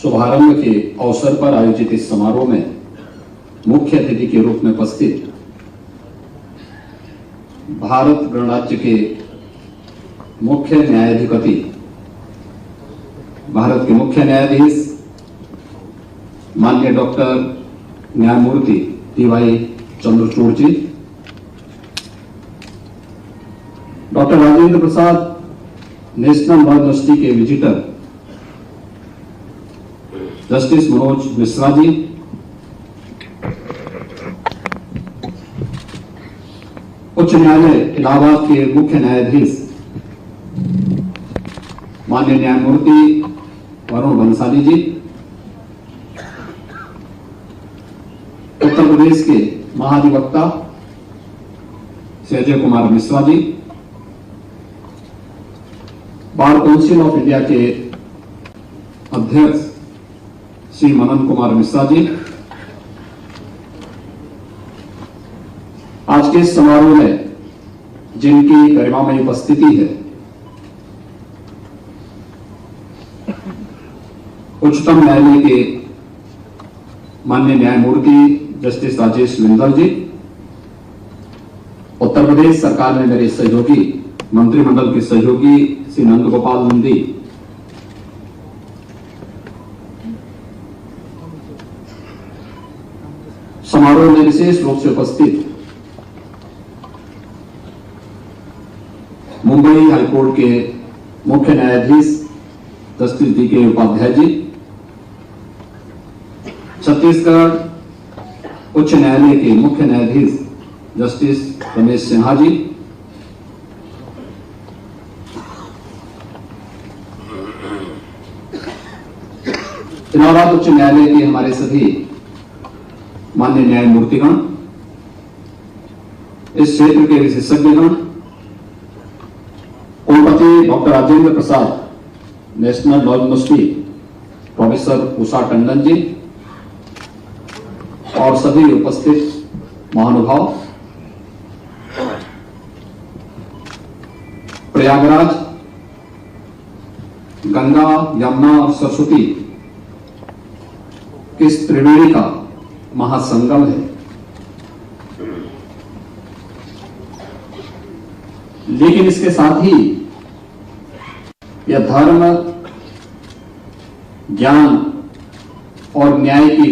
शुभारंभ के अवसर पर आयोजित इस समारोह में मुख्य अतिथि के रूप में उपस्थित भारत गणराज्य के मुख्य न्यायाधिपति, भारत के मुख्य न्यायाधीश माननीय डॉक्टर न्यायमूर्ति डी.वाई. चंद्रचूड़ जी, doctor Rajendra Prasad national law university के विजिटर जस्टिस मनोज मिश्रा जी, उच्च न्यायालय इलाहाबाद के मुख्य न्यायाधीश माननीय न्यायमूर्ति वरुण बंसाली जी, उत्तर प्रदेश के महाधिवक्ता Shri Ajay Kumar Mishra ji, bar council of India के अध्यक्ष श्री मनन कुमार मिश्रा जी, आज के इस समारोह में जिनकी गरिमामयी उपस्थिति है, उच्चतम न्यायालय के माननीय न्यायमूर्ति जस्टिस राजेश विंदल जी, उत्तर प्रदेश सरकार में मेरे सहयोगी, मंत्रिमंडल के सहयोगी श्री नंद गोपाल नंदी, समारोह में विशेष रूप से उपस्थित मुंबई हाईकोर्ट के मुख्य न्यायाधीश जस्टिस डी.के. उपाध्याय जी, छत्तीसगढ़ उच्च न्यायालय के मुख्य न्यायाधीश जस्टिस रमेश सिन्हा जी, इलाहाबाद उच्च न्यायालय के हमारे सभी माननीय न्यायमूर्तिगण, इस क्षेत्र के विशेषज्ञगण, कुलपति doctor Rajendra Prasad national law university professor Usha Tandon ji और सभी उपस्थित महानुभाव, प्रयागराज गंगा, यमुना और सरस्वती इस त्रिवेणी का महासंगम है, लेकिन इसके साथ ही यह धर्म, ज्ञान और न्याय की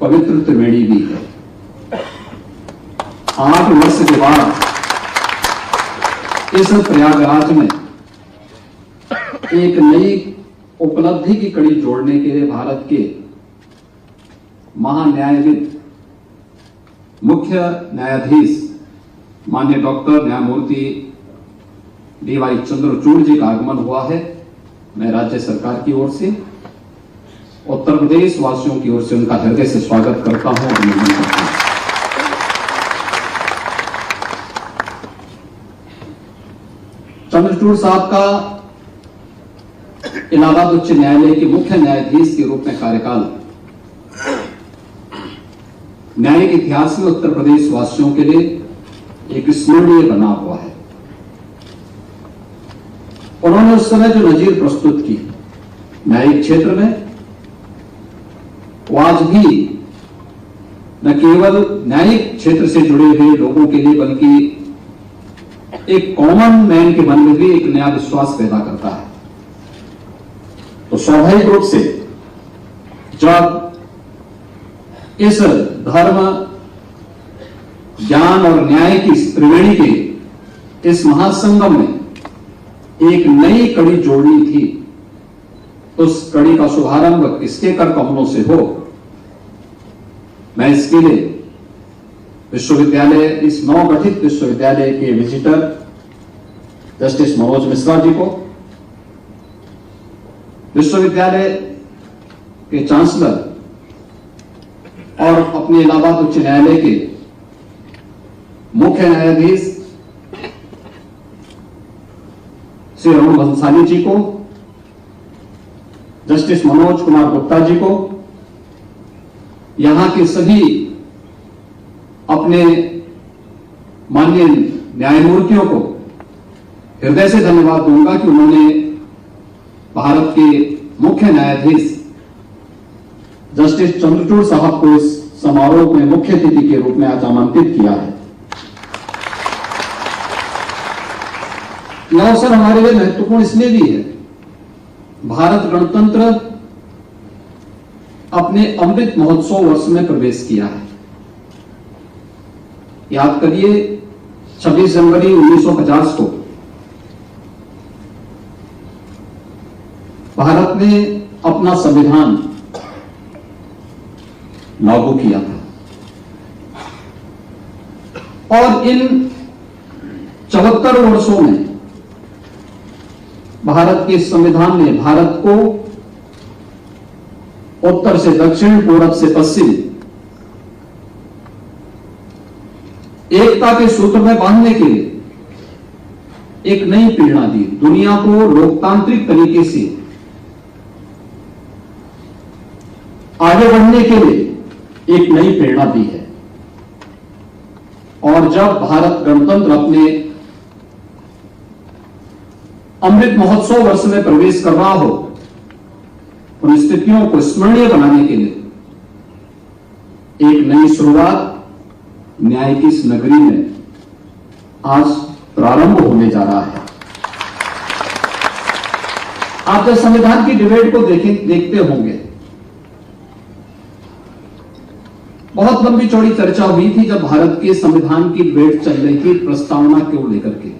पवित्र त्रिवेणी भी है। 8 वर्ष के बाद इस प्रयागराज में एक नई उपलब्धि की कड़ी जोड़ने के लिए भारत के महान्यायविद, मुख्य न्यायाधीश माननीय डॉक्टर न्यायमूर्ति डी.वाई. चंद्रचूड़ जी का आगमन हुआ है। मैं राज्य सरकार की ओर से, उत्तर प्रदेश वासियों की ओर से उनका हृदय से स्वागत करता हूं, अभिनंदन करता हूं। चंद्रचूड़ साहब का इलाहाबाद उच्च न्यायालय के मुख्य न्यायाधीश के रूप में कार्यकाल न्यायिक इतिहास में उत्तर प्रदेश वासियों के लिए एक स्मरणीय बना हुआ है। उन्होंने उस समय जो नजीर प्रस्तुत की न्यायिक क्षेत्र में, वो आज भी न केवल न्यायिक क्षेत्र से जुड़े हुए लोगों के लिए बल्कि एक कॉमन मैन के मन में भी एक नया विश्वास पैदा करता है। तो स्वाभाविक रूप से जब इस धर्म, ज्ञान और न्याय की त्रिवेणी के इस महासंगम में एक नई कड़ी जोड़नी थी, तो उस कड़ी का शुभारंभ किसके कर कमलों से हो। मैं इसके लिए विश्वविद्यालय, इस नवगठित विश्वविद्यालय के विजिटर जस्टिस मनोज मिश्रा जी को, विश्वविद्यालय के चांसलर और अपने इलाहाबाद उच्च न्यायालय के मुख्य न्यायाधीश श्री वरुण बंसाली जी को, जस्टिस मनोज कुमार गुप्ता जी को, यहां के सभी अपने माननीय न्यायमूर्तियों को हृदय से धन्यवाद दूंगा कि उन्होंने भारत के मुख्य न्यायाधीश जस्टिस चंद्रचूड़ साहब को इस समारोह में मुख्य अतिथि के रूप में आज आमंत्रित किया है। यह अवसर हमारे लिए महत्वपूर्ण इसलिए भी है, भारत गणतंत्र अपने अमृत महोत्सव वर्ष में प्रवेश किया है। याद करिए 26 जनवरी 1950 को भारत ने अपना संविधान लागू किया था और इन 74 वर्षों में भारत के संविधान ने भारत को उत्तर से दक्षिण, पूरब से पश्चिम एकता के सूत्र में बांधने के लिए एक नई प्रेरणा दी। दुनिया को लोकतांत्रिक तरीके से आगे बढ़ने के लिए एक नई प्रेरणा दी है। और जब भारत गणतंत्र अपने अमृत महोत्सव वर्ष में प्रवेश कर रहा हो, उन स्थितियों को स्मरणीय बनाने के लिए एक नई शुरुआत न्याय की इस नगरी में आज प्रारंभ होने जा रहा है। आप जब संविधान की डिबेट को देखते होंगे, बहुत लंबी चौड़ी चर्चा हुई थी जब भारत के संविधान की डिबेट चल रही थी प्रस्तावना को लेकर के।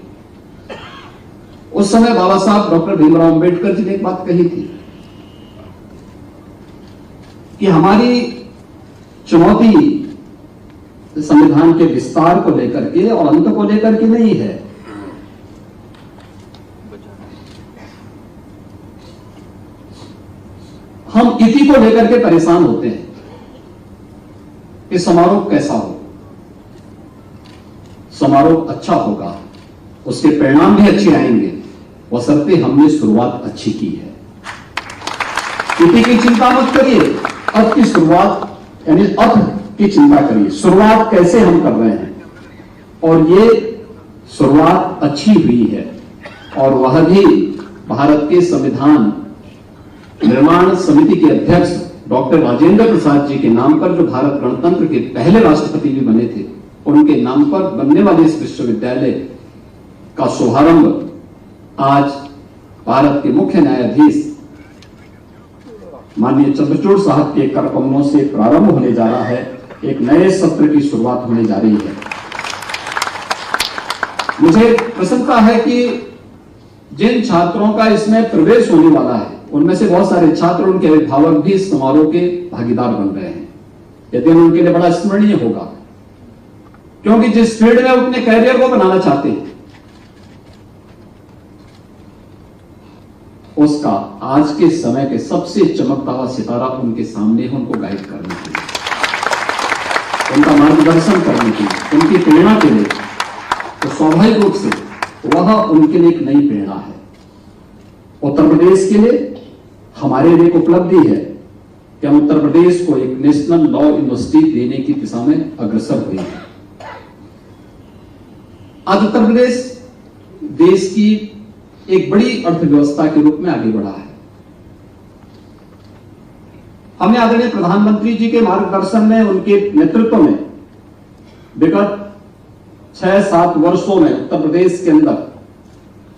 उस समय बाबा साहब डॉक्टर भीमराव अंबेडकर जी ने एक बात कही थी कि हमारी चुनौती संविधान के विस्तार को लेकर के और अंत को लेकर के नहीं है, हम इति को लेकर के परेशान होते हैं कि समारोह कैसा हो, समारोह अच्छा होगा, उसके परिणाम भी अच्छे आएंगे, बशर्ते हमने शुरुआत अच्छी की है। इति की चिंता मत करिए, अर्थ की शुरुआत यानी अर्थ की चिंता करिए, शुरुआत कैसे हम कर रहे हैं। और ये शुरुआत अच्छी हुई है और वह भी भारत के संविधान निर्माण समिति के अध्यक्ष डॉक्टर राजेंद्र प्रसाद जी के नाम पर, जो भारत गणतंत्र के पहले राष्ट्रपति भी बने थे, उनके नाम पर बनने वाले इस विश्वविद्यालय का शुभारंभ आज भारत के मुख्य न्यायाधीश माननीय चंद्रचूड़ साहब के कर कमलों से प्रारंभ होने जा रहा है। एक नए सत्र की शुरुआत होने जा रही है। मुझे प्रसन्नता है कि जिन छात्रों का इसमें प्रवेश होने वाला है, उनमें से बहुत सारे छात्र, उनके अभिभावक भी इस समारोह के भागीदार बन रहे हैं। यदि उनके लिए बड़ा स्मरणीय होगा, क्योंकि जिस फील्ड में अपने कैरियर को बनाना चाहते हैं, उसका आज के समय के सबसे चमकता हुआ सितारा उनके सामने है, उनको गाइड करने के लिए, उनका मार्गदर्शन करने के लिए, उनकी प्रेरणा के लिए। तो स्वाभाविक रूप से वह उनके लिए एक नई प्रेरणा है। उत्तर प्रदेश के लिए हमारे लिए एक उपलब्धि है कि हम उत्तर प्रदेश को एक नेशनल लॉ यूनिवर्सिटी देने की दिशा में अग्रसर हुए हैं। आज उत्तर प्रदेश देश की एक बड़ी अर्थव्यवस्था के रूप में आगे बढ़ा है। हमने आदरणीय प्रधानमंत्री जी के मार्गदर्शन में, उनके नेतृत्व में विगत 6-7 वर्षों में उत्तर प्रदेश के अंदर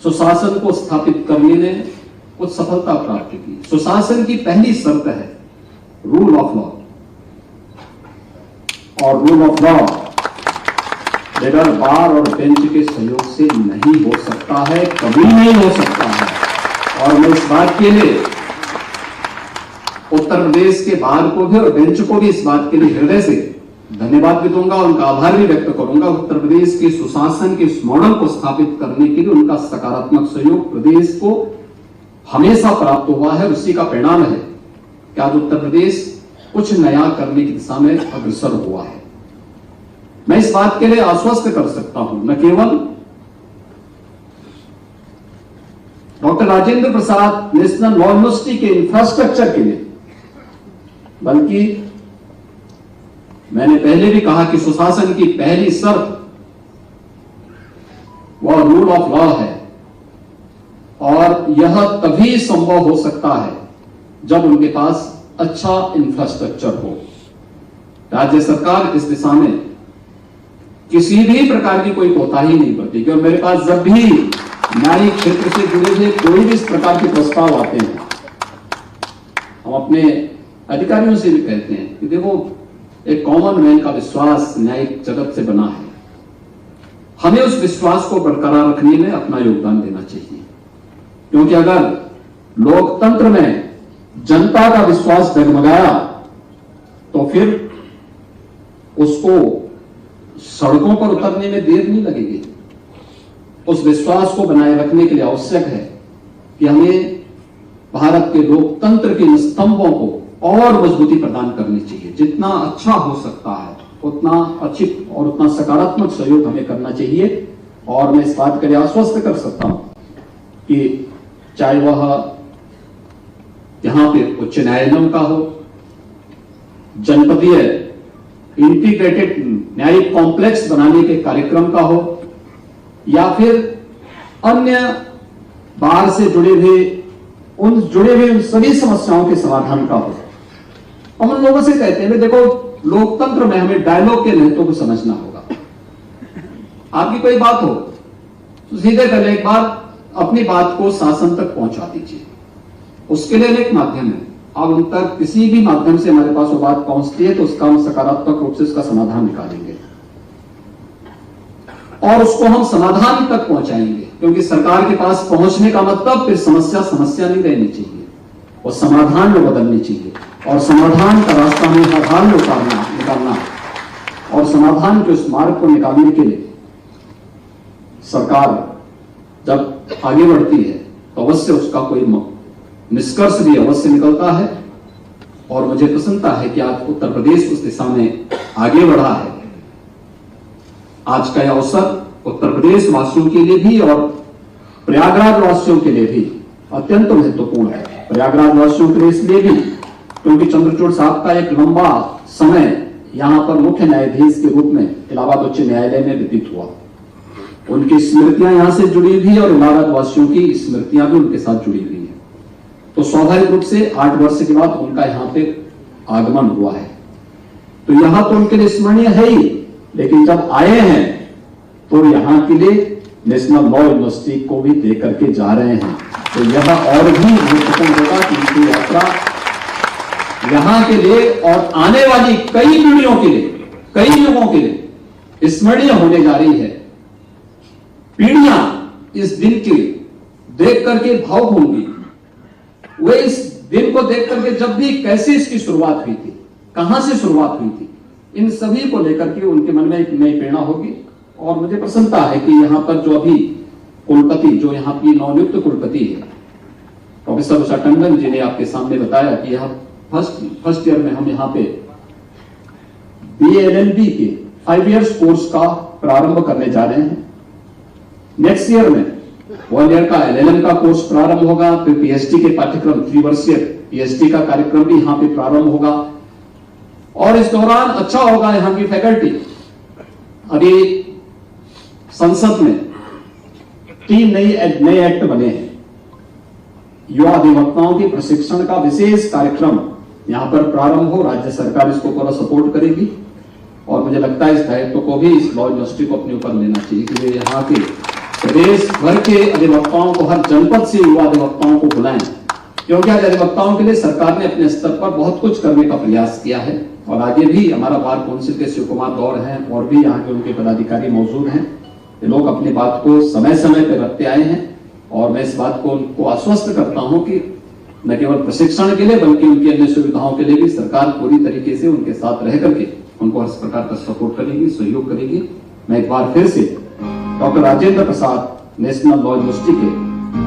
सुशासन को स्थापित करने ने कुछ सफलता प्राप्त की। सुशासन की पहली शर्त है रूल ऑफ लॉ, और रूल ऑफ लॉ बगैर बार और बेंच के सहयोग से नहीं हो सकता है, कभी नहीं हो सकता है। और मैं इस बात के लिए उत्तर प्रदेश के बार को भी और बेंच को भी इस बात के लिए हृदय से धन्यवाद भी दूंगा, उनका आभार भी व्यक्त करूंगा। उत्तर प्रदेश के सुशासन के इस मॉडल को स्थापित करने के लिए उनका सकारात्मक सहयोग प्रदेश को हमेशा प्राप्त हुआ है। उसी का परिणाम है कि आज उत्तर प्रदेश कुछ नया करने की दिशा में अग्रसर हुआ है। मैं इस बात के लिए आश्वस्त कर सकता हूं, न केवल doctor Rajendra Prasad national law university के इंफ्रास्ट्रक्चर के लिए, बल्कि मैंने पहले भी कहा कि सुशासन की पहली शर्त वह रूल ऑफ लॉ है, और यह तभी संभव हो सकता है जब उनके पास अच्छा इंफ्रास्ट्रक्चर हो। राज्य सरकार इस दिशा में किसी भी प्रकार की कोई कोताही नहीं बरतेगी और मेरे पास जब भी न्यायिक क्षेत्र से जुड़े हुए कोई भी इस प्रकार के प्रस्ताव आते हैं, हम अपने अधिकारियों से भी कहते हैं कि देखो, एक कॉमन मैन का विश्वास न्यायिक जगत से बना है, हमें उस विश्वास को बरकरार रखने में अपना योगदान देना चाहिए। क्योंकि अगर लोकतंत्र में जनता का विश्वास डगमगाया तो फिर उसको सड़कों पर उतरने में देर नहीं लगेगी। उस विश्वास को बनाए रखने के लिए आवश्यक है कि हमें भारत के लोकतंत्र के इन स्तंभों को और मजबूती प्रदान करनी चाहिए। जितना अच्छा हो सकता है उतना अच्छी और उतना सकारात्मक सहयोग हमें करना चाहिए। और मैं इस बात के लिए आश्वस्त कर सकता हूं कि चाहे वह यहां पे उच्च न्यायालयों का हो, जनपदीय इंटीग्रेटेड न्यायिक कॉम्प्लेक्स बनाने के कार्यक्रम का हो, या फिर अन्य बाहर से जुड़े हुए उन सभी समस्याओं के समाधान का हो। हम उन लोगों से कहते हैं, देखो, लोकतंत्र में हमें डायलॉग के महत्व को समझना होगा। आपकी कोई बात हो तो सीधे पहले एक बार अपनी बात को शासन तक पहुंचा दीजिए। उसके लिए एक माध्यम है, अब उन तक किसी भी माध्यम से हमारे पास वो बात पहुंचती है तो उसका हम सकारात्मक रूप से उसका समाधान निकालेंगे और उसको हम समाधान तक पहुंचाएंगे। क्योंकि सरकार के पास पहुंचने का मतलब फिर समस्या नहीं रहनी चाहिए, वो समाधान में बदलनी चाहिए। और समाधान का रास्ता हमें हर हाल में निकालना और समाधान के उस मार्ग को निकालने के लिए सरकार जब आगे बढ़ती है तो अवश्य उसका कोई निष्कर्ष भी अवश्य निकलता है। और मुझे प्रसन्नता है कि आज उत्तर प्रदेश उस दिशा में आगे बढ़ा है। आज का यह अवसर उत्तर प्रदेश वासियों के लिए भी और प्रयागराज वासियों के लिए भी अत्यंत महत्वपूर्ण है। प्रयागराज वासियों के लिए इसलिए भी क्योंकि चंद्रचूड़ साहब का एक लंबा समय यहां पर मुख्य न्यायाधीश के रूप में इलाहाबाद उच्च न्यायालय में व्यतीत हुआ। उनकी स्मृतियां यहां से जुड़ी हुई और इलाहाबाद वासियों की स्मृतियां भी उनके साथ जुड़ी हुई है। तो स्वाभाविक रूप से 8 वर्ष के बाद उनका यहां पे आगमन हुआ है। तो यहां तो उनके लिए स्मरणीय है ही, लेकिन जब आए हैं तो यहां के लिए नेशनल लॉ यूनिवर्सिटी को भी दे करके जा रहे हैं। तो यह और भी महत्वपूर्ण होगा कि उनकी यात्रा यहां के लिए और आने वाली कई पीढ़ियों के लिए, कई युगों के लिए स्मरणीय होने जा रही है। पीढ़ियां इस दिन के देख करके भावुक होंगी। वे इस दिन को देख करके जब भी कैसे इसकी शुरुआत हुई थी, कहां से शुरुआत हुई थी, इन सभी को लेकर के उनके मन में एक नई प्रेरणा होगी। और मुझे प्रसन्नता है कि यहां पर जो अभी कुलपति, जो यहां की नवनियुक्त कुलपति है प्रोफेसर उषा टंडन जी ने आपके सामने बताया कि यह फर्स्ट ईयर में हम यहां पे BA-LLB के 5 इयर्स कोर्स का प्रारंभ करने जा रहे हैं। नेक्स्ट ईयर में 1 ईयर का LLM का कोर्स प्रारंभ होगा। फिर PhD के पाठ्यक्रम 3 वर्षीय PhD का कार्यक्रम भी यहां पे प्रारंभ होगा। और इस दौरान अच्छा होगा यहां की फैकल्टी। अभी संसद में 3 नए एक्ट बने हैं। युवा अधिवक्ताओं के प्रशिक्षण का विशेष कार्यक्रम यहां पर प्रारंभ हो। राज्य सरकार इसको पूरा सपोर्ट करेगी और मुझे लगता है इस दायित्व को भी इस लॉ यूनिवर्सिटी को अपने ऊपर लेना चाहिए कि वे यहाँ के प्रदेश भर के अधिवक्ताओं को, हर जनपद से युवा अधिवक्ताओं को बुलाएं। क्योंकि आज अधिवक्ताओं के लिए सरकार ने अपने स्तर पर बहुत कुछ करने का प्रयास किया है और आगे भी हमारा बार काउंसिल के शिव कुमार गौड़ हैं और भी यहाँ के उनके पदाधिकारी मौजूद हैं। ये लोग अपनी बात को समय समय पर रखते आए हैं और मैं इस बात को उनको आश्वस्त करता हूं कि न केवल प्रशिक्षण के लिए बल्कि उनकी अन्य सुविधाओं के लिए भी सरकार पूरी तरीके से उनके साथ रह करके उनको हर प्रकार का सपोर्ट करेगी, सहयोग करेगी। मैं एक बार फिर से doctor Rajendra Prasad national law university के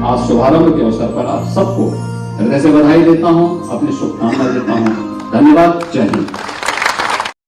आज शुभारंभ के अवसर पर आप सबको हृदय से बधाई देता हूं, अपनी शुभकामनाएं देता हूं। धन्यवाद। जय हिंद।